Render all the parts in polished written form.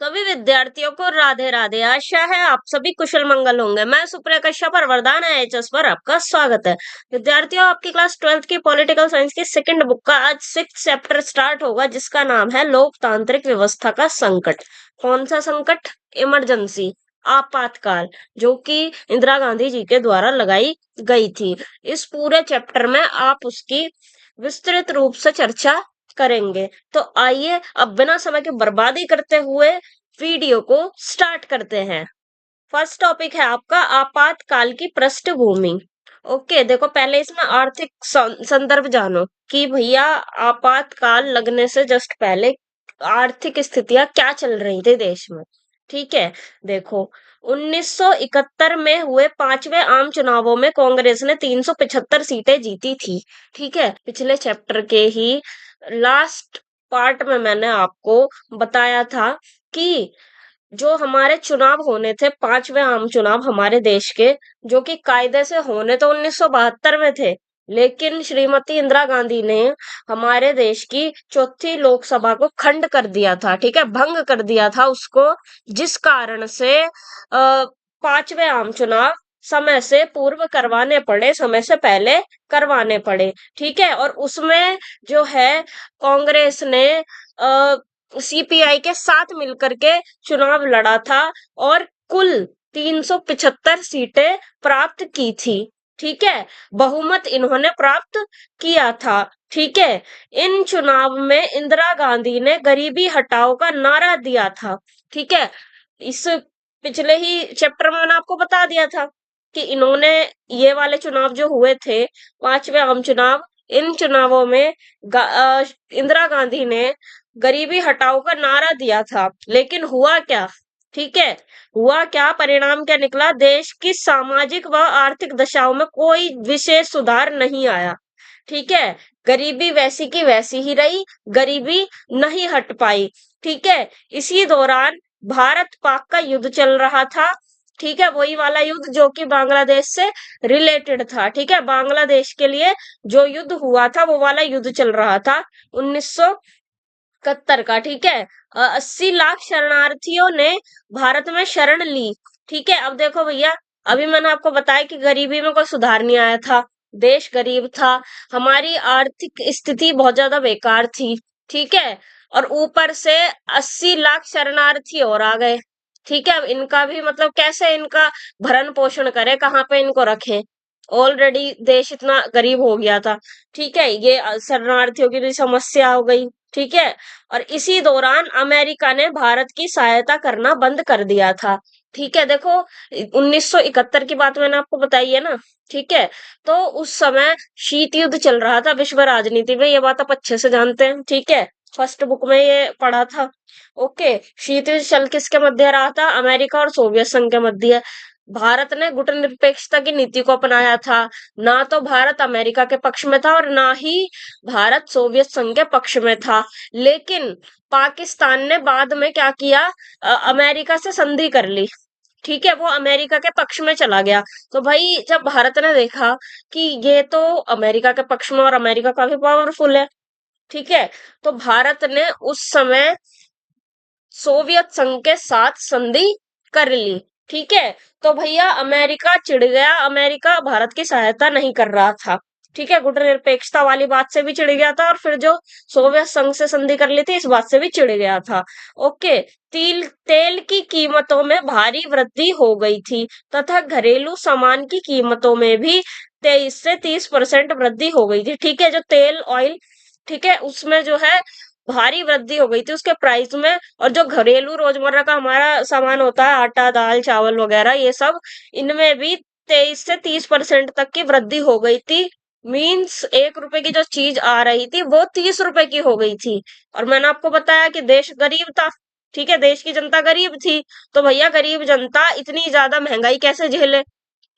सभी विद्यार्थियों को राधे राधे। आशा है आप सभी कुशल मंगल होंगे। मैं सुप्रिया कश्यप और वरदान एचएस पर आपका स्वागत है। विद्यार्थियों, आपकी क्लास 12th की पॉलिटिकल साइंस की सेकंड बुक का आज 6th चैप्टर स्टार्ट होगा, जिसका नाम है लोकतांत्रिक व्यवस्था का संकट। कौन सा संकट? इमरजेंसी, आपातकाल, जो कि इंदिरा गांधी जी के द्वारा लगाई गई थी। इस पूरे चैप्टर में आप उसकी विस्तृत रूप से चर्चा करेंगे। तो आइए अब बिना समय के बर्बादी करते हुए वीडियो को स्टार्ट करते हैं। फर्स्ट टॉपिक है आपका आपातकाल की पृष्ठभूमि। ओके, देखो पहले इसमें आर्थिक संदर्भ जानो कि भैया आपातकाल लगने से जस्ट पहले आर्थिक स्थितियां क्या चल रही थी देश में। ठीक है, देखो 1971 में हुए पांचवें आम चुनावों में कांग्रेस ने 375 सीटें जीती थी। ठीक है, पिछले चैप्टर के ही लास्ट पार्ट में मैंने आपको बताया था कि जो हमारे चुनाव होने थे, पांचवें आम चुनाव हमारे देश के, जो कि कायदे से होने तो 1972 में थे, लेकिन श्रीमती इंदिरा गांधी ने हमारे देश की चौथी लोकसभा को खंड कर दिया था। ठीक है, भंग कर दिया था उसको, जिस कारण से पांचवें आम चुनाव समय से पूर्व करवाने पड़े, समय से पहले करवाने पड़े। ठीक है, और उसमें जो है कांग्रेस ने सीपीआई के साथ मिलकर के चुनाव लड़ा था और कुल 375 सीटें प्राप्त की थी। ठीक है, बहुमत इन्होंने प्राप्त किया था। ठीक है, इन चुनाव में इंदिरा गांधी ने गरीबी हटाओ का नारा दिया था। ठीक है, इस पिछले ही चैप्टर में मैंने आपको बता दिया था कि इन्होंने ये वाले चुनाव जो हुए थे, पांचवे आम चुनाव, इन चुनावों में इंदिरा गांधी ने गरीबी हटाओ का नारा दिया था। लेकिन हुआ क्या? ठीक है, हुआ क्या, परिणाम क्या निकला? देश की सामाजिक व आर्थिक दशाओं में कोई विशेष सुधार नहीं आया। ठीक है, गरीबी वैसी की वैसी ही रही, गरीबी नहीं हट पाई। ठीक है, इसी दौरान भारत पाक का युद्ध चल रहा था। ठीक है, वही वाला युद्ध जो कि बांग्लादेश से रिलेटेड था। ठीक है, बांग्लादेश के लिए जो युद्ध हुआ था वो वाला युद्ध चल रहा था 1971 का। ठीक है, 80 लाख शरणार्थियों ने भारत में शरण ली। ठीक है, अब देखो भैया, अभी मैंने आपको बताया कि गरीबी में कोई सुधार नहीं आया था, देश गरीब था, हमारी आर्थिक स्थिति बहुत ज्यादा बेकार थी। ठीक है, और ऊपर से 80 लाख शरणार्थी और आ गए। ठीक है, अब इनका भी मतलब कैसे इनका भरण पोषण करे, कहाँ पे इनको रखे? ऑलरेडी देश इतना गरीब हो गया था। ठीक है, ये शरणार्थियों की भी समस्या हो गई। ठीक है, और इसी दौरान अमेरिका ने भारत की सहायता करना बंद कर दिया था। ठीक है, देखो 1971 की बात मैंने आपको बताई है ना। ठीक है, तो उस समय शीत युद्ध चल रहा था विश्व राजनीति में, ये बात आप अच्छे से जानते हैं। ठीक है, फर्स्ट बुक में ये पढ़ा था। ओके, शीत युद्ध चल किसके मध्य रहा था? अमेरिका और सोवियत संघ के मध्य। भारत ने गुटनिरपेक्षता की नीति को अपनाया था। ना तो भारत अमेरिका के पक्ष में था और ना ही भारत सोवियत संघ के पक्ष में था। लेकिन पाकिस्तान ने बाद में क्या किया? अमेरिका से संधि कर ली। ठीक है, वो अमेरिका के पक्ष में चला गया। तो भाई जब भारत ने देखा कि ये तो अमेरिका के पक्ष में और अमेरिका काफी पावरफुल है, ठीक है, तो भारत ने उस समय सोवियत संघ के साथ संधि कर ली। ठीक है, तो भैया अमेरिका चिढ़ गया, अमेरिका भारत की सहायता नहीं कर रहा था। ठीक है, गुटनिरपेक्षता वाली बात से भी चिढ़ गया था और फिर जो सोवियत संघ से संधि कर ली थी इस बात से भी चिढ़ गया था। ओके, तेल की कीमतों में भारी वृद्धि हो गई थी तथा घरेलू सामान की कीमतों में भी 23 से 30% वृद्धि हो गई थी। ठीक है, जो तेल ऑयल, ठीक है, उसमें जो है भारी वृद्धि हो गई थी उसके प्राइस में। और जो घरेलू रोजमर्रा का हमारा सामान होता है, आटा दाल चावल वगैरह, ये सब, इनमें भी 23 से 30% तक की वृद्धि हो गई थी। मीन्स 1 रुपए की जो चीज आ रही थी वो 30 रुपए की हो गई थी। और मैंने आपको बताया कि देश गरीब था। ठीक है, देश की जनता गरीब थी, तो भैया गरीब जनता इतनी ज्यादा महंगाई कैसे झेले?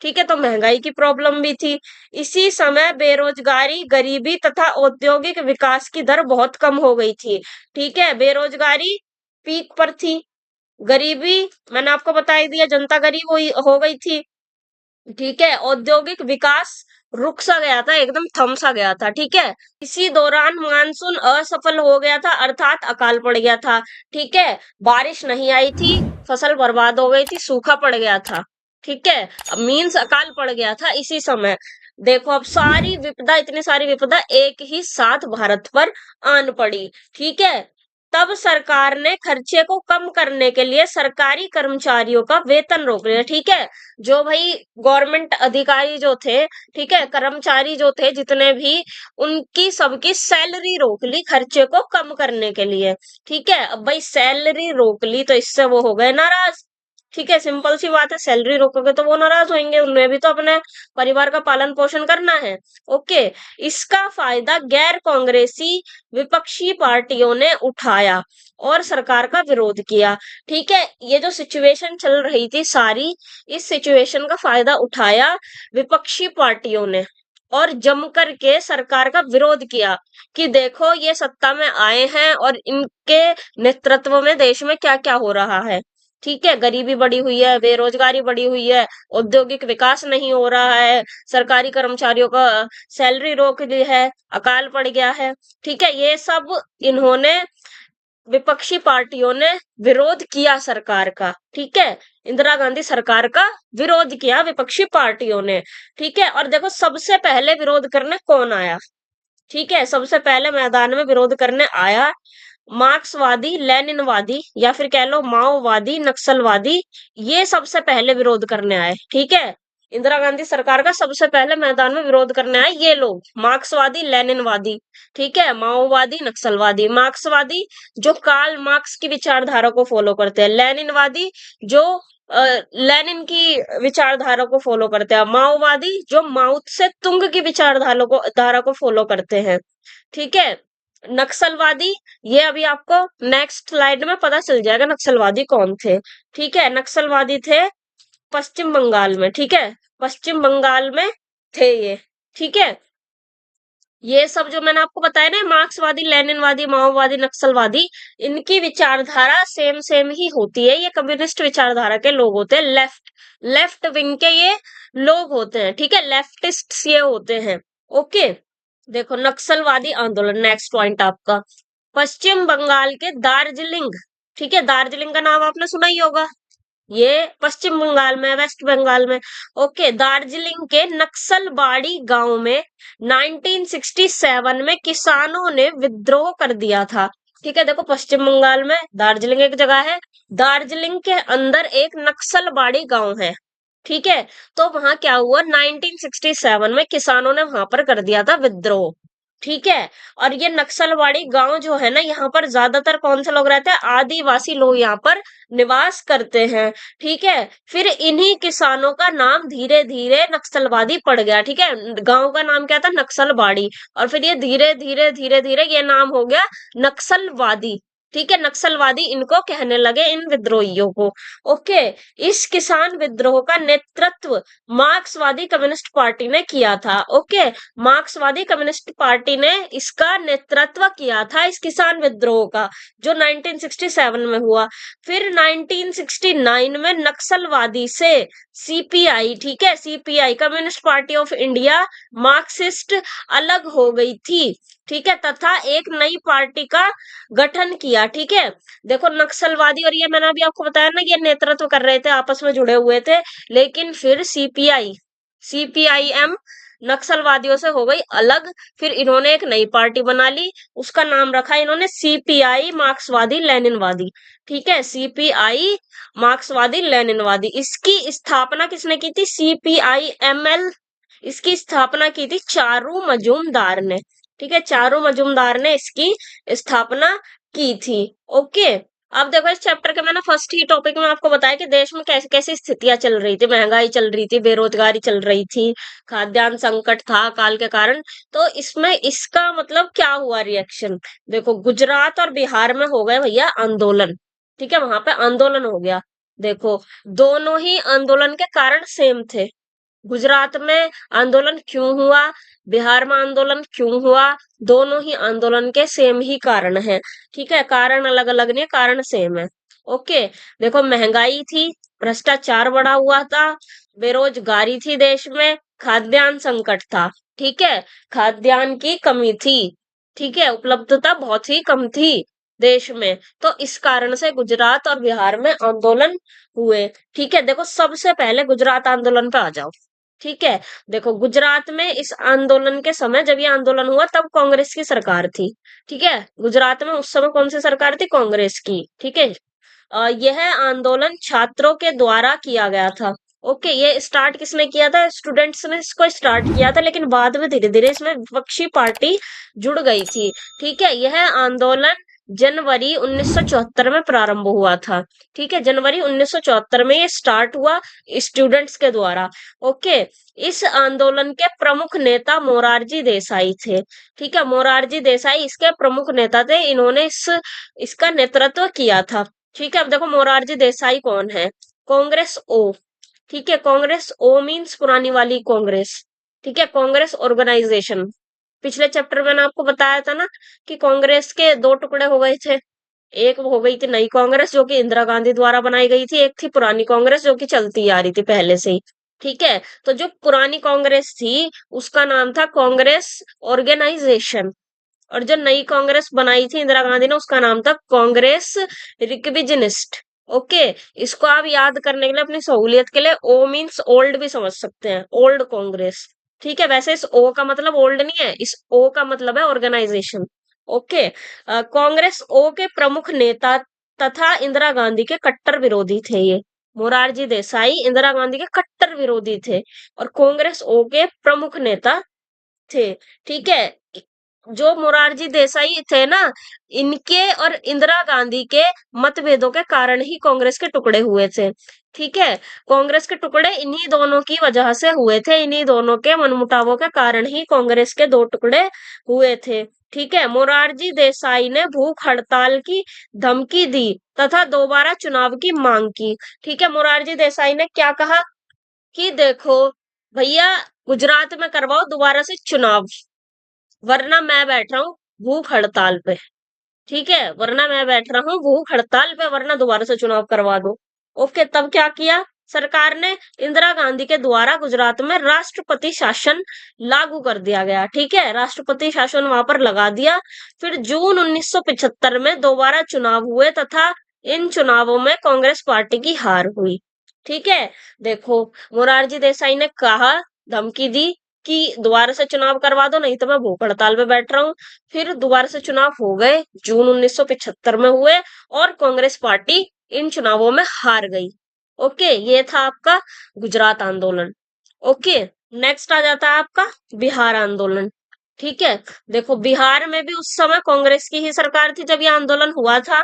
ठीक है, तो महंगाई की प्रॉब्लम भी थी। इसी समय बेरोजगारी, गरीबी तथा औद्योगिक विकास की दर बहुत कम हो गई थी। ठीक है, बेरोजगारी पीक पर थी, गरीबी मैंने आपको बता ही दिया, जनता गरीब हो गई थी। ठीक है, औद्योगिक विकास रुक सा गया था, एकदम थम सा गया था। ठीक है, इसी दौरान मानसून असफल हो गया था, अर्थात अकाल पड़ गया था। ठीक है, बारिश नहीं आई थी, फसल बर्बाद हो गई थी, सूखा पड़ गया था। ठीक है, अब मीन्स अकाल पड़ गया था इसी समय। देखो अब सारी विपदा, इतनी सारी विपदा एक ही साथ भारत पर आन पड़ी। ठीक है, तब सरकार ने खर्चे को कम करने के लिए सरकारी कर्मचारियों का वेतन रोक लिया। ठीक है, जो भाई गवर्नमेंट अधिकारी जो थे, ठीक है, कर्मचारी जो थे जितने भी, उनकी सबकी सैलरी रोक ली खर्चे को कम करने के लिए। ठीक है, अब भाई सैलरी रोक ली तो इससे वो हो गए नाराज। ठीक है, सिंपल सी बात है, सैलरी रोकोगे तो वो नाराज होंगे, उन्हें भी तो अपने परिवार का पालन पोषण करना है। ओके, इसका फायदा गैर कांग्रेसी विपक्षी पार्टियों ने उठाया और सरकार का विरोध किया। ठीक है, ये जो सिचुएशन चल रही थी सारी, इस सिचुएशन का फायदा उठाया विपक्षी पार्टियों ने और जम करके सरकार का विरोध किया कि देखो ये सत्ता में आए हैं और इनके नेतृत्व में देश में क्या क्या हो रहा है। ठीक है, गरीबी बढ़ी हुई है, बेरोजगारी बढ़ी हुई है, औद्योगिक विकास नहीं हो रहा है, सरकारी कर्मचारियों का सैलरी रोक दी है, अकाल पड़ गया है। ठीक है, ये सब इन्होंने, विपक्षी पार्टियों ने विरोध किया सरकार का। ठीक है, इंदिरा गांधी सरकार का विरोध किया विपक्षी पार्टियों ने। ठीक है, और देखो सबसे पहले विरोध करने कौन आया। ठीक है, सबसे पहले मैदान में विरोध करने आया मार्क्सवादी, लेनिनवादी, या फिर कह लो माओवादी, नक्सलवादी, ये सबसे पहले विरोध करने आए। ठीक है, इंदिरा गांधी सरकार का सबसे पहले मैदान में विरोध करने आए ये लोग, मार्क्सवादी, लेनिनवादी। ठीक है, माओवादी, नक्सलवादी। मार्क्सवादी जो कार्ल मार्क्स की विचारधारा को फॉलो करते हैं, लेनिनवादी जो लेनिन की विचारधारा को फॉलो करते हैं, माओवादी जो माओ से तुंग की विचारधारा को फॉलो करते हैं। ठीक है, नक्सलवादी, ये अभी आपको नेक्स्ट स्लाइड में पता चल जाएगा नक्सलवादी कौन थे। ठीक है, नक्सलवादी थे पश्चिम बंगाल में। ठीक है, पश्चिम बंगाल में थे ये। ठीक है, ये सब जो मैंने आपको बताया ना, मार्क्सवादी, लेनिनवादी, माओवादी, नक्सलवादी, इनकी विचारधारा सेम सेम ही होती है। ये कम्युनिस्ट विचारधारा के लोग होते हैं, लेफ्ट लेफ्ट विंग के ये लोग होते हैं। ठीक है, लेफ्टिस्ट ये होते हैं। ओके, देखो नक्सलवादी आंदोलन, नेक्स्ट पॉइंट आपका, पश्चिम बंगाल के दार्जिलिंग। ठीक है, दार्जिलिंग का नाम आपने सुना ही होगा, ये पश्चिम बंगाल में, वेस्ट बंगाल में। ओके, दार्जिलिंग के नक्सलबाड़ी गांव में 1967 में किसानों ने विद्रोह कर दिया था। ठीक है, देखो पश्चिम बंगाल में दार्जिलिंग एक जगह है, दार्जिलिंग के अंदर एक नक्सलबाड़ी गांव है। ठीक है, तो वहां क्या हुआ, 1967 में किसानों ने वहां पर कर दिया था विद्रोह। ठीक है, और ये नक्सलबाड़ी गांव जो है ना, यहाँ पर ज्यादातर कौन से लोग रहते हैं, आदिवासी लोग यहाँ पर निवास करते हैं। ठीक है, फिर इन्हीं किसानों का नाम धीरे धीरे नक्सलवादी पड़ गया। ठीक है, गांव का नाम क्या था, नक्सलबाड़ी, और फिर ये धीरे धीरे धीरे धीरे ये नाम हो गया नक्सलवादी। ठीक है, नक्सलवादी इनको कहने लगे, इन विद्रोहियों को। ओके, इस किसान विद्रोह का नेतृत्व मार्क्सवादी कम्युनिस्ट पार्टी ने किया था। ओके, मार्क्सवादी कम्युनिस्ट पार्टी ने इसका नेतृत्व किया था, इस किसान विद्रोह का, जो 1967 में हुआ। फिर 1969 में नक्सलवादी से सीपीआई, ठीक है, CPI communist party of India, Marxist अलग हो गई थी। ठीक है, तथा एक नई पार्टी का गठन किया। ठीक है, देखो नक्सलवादी, और ये मैंने अभी आपको बताया ना, ये नेतृत्व कर रहे थे, आपस में जुड़े हुए थे, लेकिन फिर सीपीआई, सीपीआईएम नक्सलवादियों से हो गई अलग। फिर इन्होंने एक नई पार्टी बना ली, उसका नाम रखा इन्होंने सीपीआई मार्क्सवादी लेनिनवादी। ठीक है, सीपीआई मार्क्सवादी लेनिनवादी। इसकी स्थापना किसने की थी, सीपीआईएमएल, इसकी स्थापना की थी चारू मजूमदार ने। ठीक है, चारू मजूमदार ने इसकी स्थापना की थी। ओके, अब देखो इस चैप्टर के मैंने फर्स्ट ही टॉपिक में आपको बताया कि देश में कैसी कैसी स्थितियां चल रही थी, महंगाई चल रही थी, बेरोजगारी चल रही थी, खाद्यान्न संकट था अकाल के कारण। तो इसमें इसका मतलब क्या हुआ रिएक्शन, देखो गुजरात और बिहार में हो गए भैया आंदोलन। ठीक है, वहां पे आंदोलन हो गया। देखो दोनों ही आंदोलन के कारण सेम थे, गुजरात में आंदोलन क्यों हुआ, बिहार में आंदोलन क्यों हुआ, दोनों ही आंदोलन के सेम ही कारण है। ठीक है, कारण अलग अलग नहीं, कारण सेम है। ओके, देखो महंगाई थी, भ्रष्टाचार बढ़ा हुआ था, बेरोजगारी थी देश में, खाद्यान्न संकट था, ठीक है, खाद्यान्न की कमी थी, ठीक है, उपलब्धता बहुत ही कम थी देश में। तो इस कारण से गुजरात और बिहार में आंदोलन हुए, ठीक है। देखो सबसे पहले गुजरात आंदोलन पे आ जाओ, ठीक है। देखो गुजरात में इस आंदोलन के समय, जब ये आंदोलन हुआ तब कांग्रेस की सरकार थी, ठीक है। गुजरात में उस समय कौन सी सरकार थी? कांग्रेस की, ठीक है। यह आंदोलन छात्रों के द्वारा किया गया था। ओके, ये स्टार्ट किसने किया था? स्टूडेंट्स ने इसको स्टार्ट किया था, लेकिन बाद में धीरे धीरे इसमें विपक्षी पार्टी जुड़ गई थी, ठीक है। यह आंदोलन जनवरी 1974 में प्रारंभ हुआ था, ठीक है। जनवरी 1974 में ये स्टार्ट हुआ स्टूडेंट्स के द्वारा। ओके, इस आंदोलन के प्रमुख नेता मोरारजी देसाई थे, ठीक है। मोरारजी देसाई इसके प्रमुख नेता थे, इन्होंने इसका नेतृत्व किया था, ठीक है। अब देखो मोरारजी देसाई कौन है? कांग्रेस ओ, ठीक है। कांग्रेस ओ मीन्स पुरानी वाली कांग्रेस, ठीक है, कांग्रेस ऑर्गेनाइजेशन। पिछले चैप्टर में मैंने आपको बताया था ना कि कांग्रेस के दो टुकड़े हो गए थे। एक हो गई थी नई कांग्रेस जो कि इंदिरा गांधी द्वारा बनाई गई थी, एक थी पुरानी कांग्रेस जो कि चलती आ रही थी पहले से ही, ठीक है। तो जो पुरानी कांग्रेस थी उसका नाम था कांग्रेस ऑर्गेनाइजेशन, और जो नई कांग्रेस बनाई थी इंदिरा गांधी ने उसका नाम था कांग्रेस रिकविजनिस्ट। ओके, इसको आप याद करने के लिए अपनी सहूलियत के लिए ओ मीन्स ओल्ड भी समझ सकते हैं, ओल्ड कांग्रेस, ठीक है। वैसे इस ओ का मतलब ओल्ड नहीं है, इस ओ का मतलब है ऑर्गेनाइजेशन। ओके, कांग्रेस ओ के प्रमुख नेता तथा इंदिरा गांधी के कट्टर विरोधी थे ये। मोरारजी देसाई इंदिरा गांधी के कट्टर विरोधी थे और कांग्रेस ओ के प्रमुख नेता थे, ठीक है। जो मोरारजी देसाई थे ना, इनके और इंदिरा गांधी के मतभेदों के कारण ही कांग्रेस के टुकड़े हुए थे, ठीक है। कांग्रेस के टुकड़े इन्हीं दोनों की वजह से हुए थे, इन्हीं दोनों के मनमुटावों के कारण ही कांग्रेस के दो टुकड़े हुए थे, ठीक है। मोरारजी देसाई ने भूख हड़ताल की धमकी दी तथा दोबारा चुनाव की मांग की, ठीक है। मोरारजी देसाई ने क्या कहा कि देखो भैया, गुजरात में करवाओ दोबारा से चुनाव, वरना मैं बैठ रहा हूँ भूख हड़ताल पे, ठीक है। वरना मैं बैठ रहा हूँ भूख हड़ताल पे, वरना दोबारा से चुनाव करवा दो। ओके, तब क्या किया सरकार ने? इंदिरा गांधी के द्वारा गुजरात में राष्ट्रपति शासन लागू कर दिया गया, ठीक है। राष्ट्रपति शासन वहां पर लगा दिया। फिर जून 1975 में दोबारा चुनाव हुए तथा इन चुनावों में कांग्रेस पार्टी की हार हुई, ठीक है। देखो मोरारजी देसाई ने कहा, धमकी दी कि दोबारा से चुनाव करवा दो नहीं तो मैं भूख हड़ताल पे बैठ रहा हूँ। फिर दोबारा से चुनाव हो गए, जून 1975 में हुए और कांग्रेस पार्टी इन चुनावों में हार गई। ओके, ये था आपका गुजरात आंदोलन। ओके, नेक्स्ट आ जाता है आपका बिहार आंदोलन, ठीक है। देखो बिहार में भी उस समय कांग्रेस की ही सरकार थी जब ये आंदोलन हुआ था।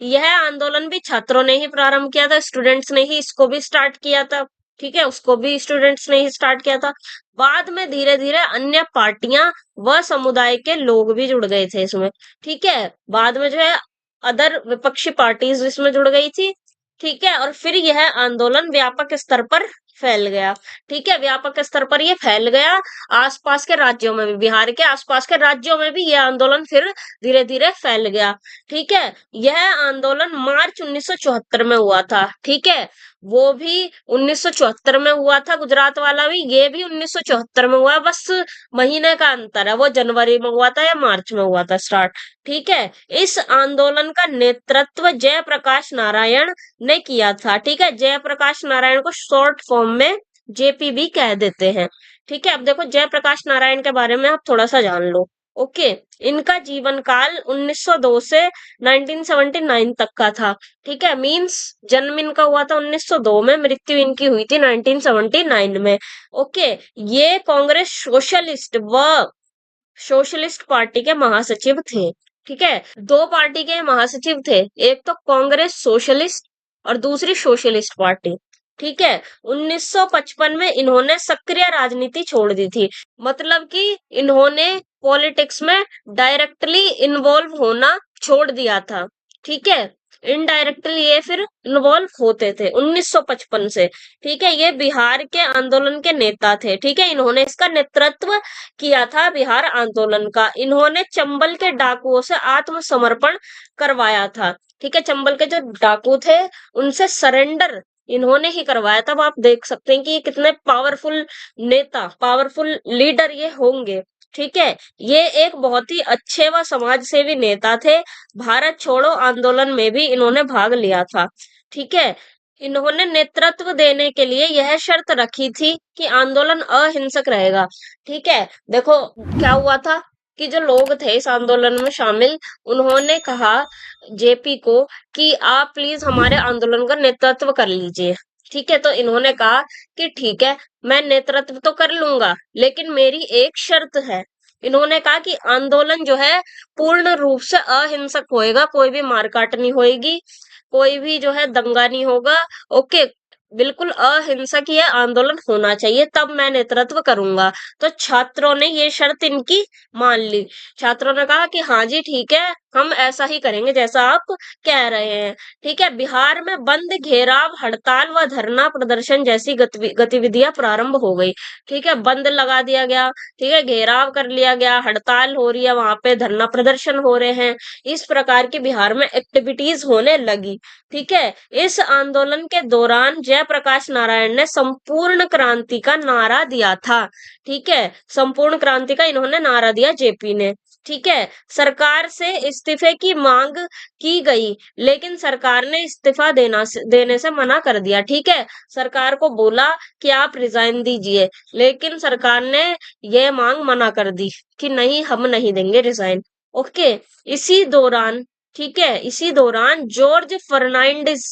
यह आंदोलन भी छात्रों ने ही प्रारंभ किया था, स्टूडेंट्स ने ही इसको भी स्टार्ट किया था, ठीक है। उसको भी स्टूडेंट्स ने ही स्टार्ट किया था। बाद में धीरे धीरे अन्य पार्टियां व समुदाय के लोग भी जुड़ गए थे इसमें, ठीक है। बाद में जो है अदर विपक्षी पार्टीज इसमें जुड़ गई थी, ठीक है। और फिर यह आंदोलन व्यापक स्तर पर फैल गया, ठीक है। व्यापक स्तर पर ये फैल गया, आसपास के राज्यों में भी, बिहार के आसपास के राज्यों में भी यह आंदोलन फिर धीरे धीरे फैल गया, ठीक है। यह आंदोलन मार्च 1974 में हुआ था, ठीक है। वो भी 1974 में हुआ था, गुजरात वाला भी, ये भी 1974 में हुआ, बस महीने का अंतर है, वो जनवरी में हुआ था या मार्च में हुआ था स्टार्ट, ठीक है। इस आंदोलन का नेतृत्व जयप्रकाश नारायण ने किया था, ठीक है। जयप्रकाश नारायण को शॉर्ट फॉर्म में जेपी भी कह देते हैं, ठीक है। अब देखो जयप्रकाश नारायण के बारे में आप थोड़ा सा जान लो। ओके, इनका जीवन काल 1902 से 1979 तक का था, ठीक है। मींस जन्म इनका हुआ था 1902 में, मृत्यु इनकी हुई थी 1979 में। ओके, ये कांग्रेस सोशलिस्ट पार्टी के महासचिव थे, ठीक है। दो पार्टी के महासचिव थे, एक तो कांग्रेस सोशलिस्ट और दूसरी सोशलिस्ट पार्टी, ठीक है। 1955 में इन्होंने सक्रिय राजनीति छोड़ दी थी, मतलब कि इन्होंने पॉलिटिक्स में डायरेक्टली इन्वॉल्व होना छोड़ दिया था, ठीक है। इनडायरेक्टली ये फिर इन्वॉल्व होते थे 1955 से, ठीक है। ये बिहार के आंदोलन के नेता थे, ठीक है। इन्होंने इसका नेतृत्व किया था बिहार आंदोलन का। इन्होंने चंबल के डाकुओं से आत्मसमर्पण करवाया था, ठीक है। चंबल के जो डाकू थे उनसे सरेंडर इन्होंने ही करवाया। तब आप देख सकते हैं कि ये कितने पावरफुल नेता, पावरफुल लीडर ये होंगे। ठीक है, ये एक बहुत ही अच्छे व समाज सेवी नेता थे। भारत छोड़ो आंदोलन में भी इन्होंने भाग लिया था। ठीक है, इन्होंने नेतृत्व देने के लिए यह शर्त रखी थी कि आंदोलन अहिंसक रहेगा। ठीक है, देखो क्या हुआ था कि जो लोग थे इस आंदोलन में शामिल, उन्होंने कहा जेपी को कि आप प्लीज हमारे आंदोलन का नेतृत्व कर लीजिए। ठीक है, तो इन्होंने कहा कि ठीक है, मैं नेतृत्व तो कर लूंगा, लेकिन मेरी एक शर्त है। इन्होंने कहा कि आंदोलन जो है पूर्ण रूप से अहिंसक होएगा, कोई भी मारकाट नहीं होएगी, कोई भी जो है दंगा नहीं होगा। ओके, बिल्कुल अहिंसक ये आंदोलन होना चाहिए, तब मैं नेतृत्व करूंगा। तो छात्रों ने ये शर्त इनकी मान ली। छात्रों ने कहा कि हाँ जी ठीक है, हम ऐसा ही करेंगे जैसा आप कह रहे हैं। ठीक है, बिहार में बंद, घेराव, हड़ताल व धरना प्रदर्शन जैसी गतिविधियां प्रारंभ हो गई। ठीक है, बंद लगा दिया गया, ठीक है, घेराव कर लिया गया, हड़ताल हो रही है, वहां पे धरना प्रदर्शन हो रहे हैं। इस प्रकार की बिहार में एक्टिविटीज होने लगी। ठीक है, इस आंदोलन के दौरान जयप्रकाश नारायण ने संपूर्ण क्रांति का नारा दिया था। ठीक है, संपूर्ण क्रांति का इन्होंने नारा दिया जेपी ने। ठीक है, सरकार से इस्तीफे की मांग की गई, लेकिन सरकार ने इस्तीफा देने से मना कर दिया। ठीक है, सरकार को बोला कि आप रिजाइन दीजिए, लेकिन सरकार ने यह मांग मना कर दी कि नहीं, हम नहीं देंगे रिजाइन। ओके, इसी दौरान, ठीक है, इसी दौरान जॉर्ज फर्नांडिस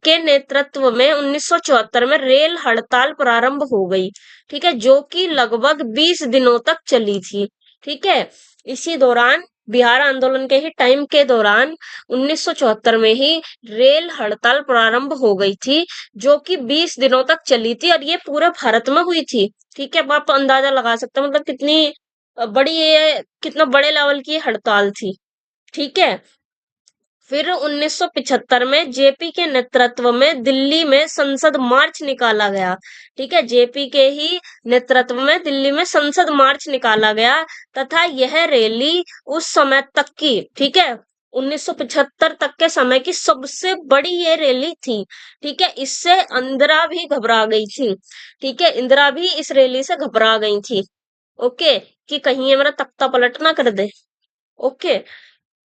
के नेतृत्व में 1974 में रेल हड़ताल प्रारंभ हो गई। ठीक है, जो कि लगभग 20 दिनों तक चली थी। ठीक है, इसी दौरान बिहार आंदोलन के ही टाइम के दौरान 1974 में ही रेल हड़ताल प्रारंभ हो गई थी, जो कि 20 दिनों तक चली थी, और ये पूरे भारत में हुई थी। ठीक है, अब आप अंदाजा लगा सकते हैं मतलब कितनी बड़ी ये, कितना बड़े लेवल की हड़ताल थी। ठीक है, फिर 1975 में जेपी के नेतृत्व में दिल्ली में संसद मार्च निकाला गया। ठीक है, जेपी के ही नेतृत्व में दिल्ली में संसद मार्च निकाला गया, तथा यह रैली उस समय तक की, ठीक है, 1975 तक के समय की सबसे बड़ी ये रैली थी। ठीक है, इससे इंदिरा भी घबरा गई थी। ठीक है, इंदिरा भी इस रैली से घबरा गई थी। ओके, कि कहीं ये मेरा तख्ता पलट ना कर दे। ओके,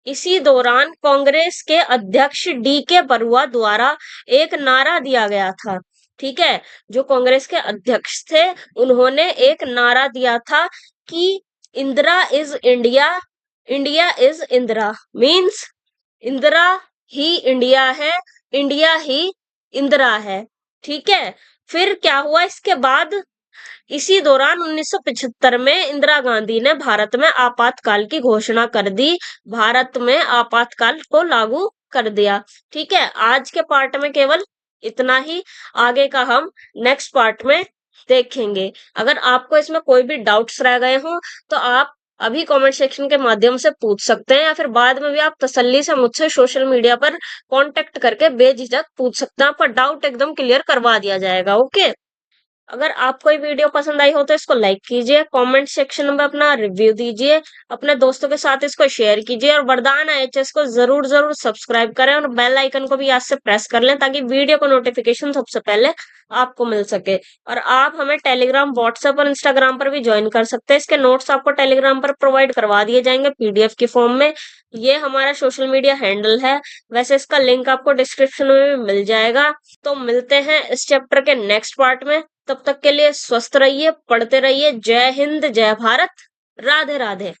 इसी दौरान कांग्रेस के अध्यक्ष डी के बरुआ द्वारा एक नारा दिया गया था। ठीक है, जो कांग्रेस के अध्यक्ष थे, उन्होंने एक नारा दिया था कि Indira is India, India is Indira. Means Indira he India है, इंडिया ही इंदिरा है। ठीक है, फिर क्या हुआ इसके बाद? इसी दौरान 1975 में इंदिरा गांधी ने भारत में आपातकाल की घोषणा कर दी, भारत में आपातकाल को लागू कर दिया। ठीक है, आज के पार्ट में केवल इतना ही, आगे का हम नेक्स्ट पार्ट में देखेंगे। अगर आपको इसमें कोई भी डाउट्स रह गए हो तो आप अभी कमेंट सेक्शन के माध्यम से पूछ सकते हैं, या फिर बाद में भी आप तसल्ली से मुझसे सोशल मीडिया पर कांटेक्ट करके बेझिझक पूछ सकते हैं। आपका डाउट एकदम क्लियर करवा दिया जाएगा। ओके, अगर आपको ये वीडियो पसंद आई हो तो इसको लाइक कीजिए, कमेंट सेक्शन में अपना रिव्यू दीजिए, अपने दोस्तों के साथ इसको शेयर कीजिए, और वरदान एचएस को जरूर जरूर सब्सक्राइब करें, और बेल आइकन को भी आज से प्रेस कर लें, ताकि वीडियो का नोटिफिकेशन सबसे पहले आपको मिल सके। और आप हमें टेलीग्राम, व्हाट्सएप और इंस्टाग्राम पर भी ज्वाइन कर सकते हैं। इसके नोट्स आपको टेलीग्राम पर प्रोवाइड करवा दिए जाएंगे पीडीएफ की फॉर्म में। ये हमारा सोशल मीडिया हैंडल है, वैसे इसका लिंक आपको डिस्क्रिप्शन में भी मिल जाएगा। तो मिलते हैं इस चैप्टर के नेक्स्ट पार्ट में। तब तक के लिए स्वस्थ रहिए, पढ़ते रहिए। जय हिंद, जय भारत, राधे राधे।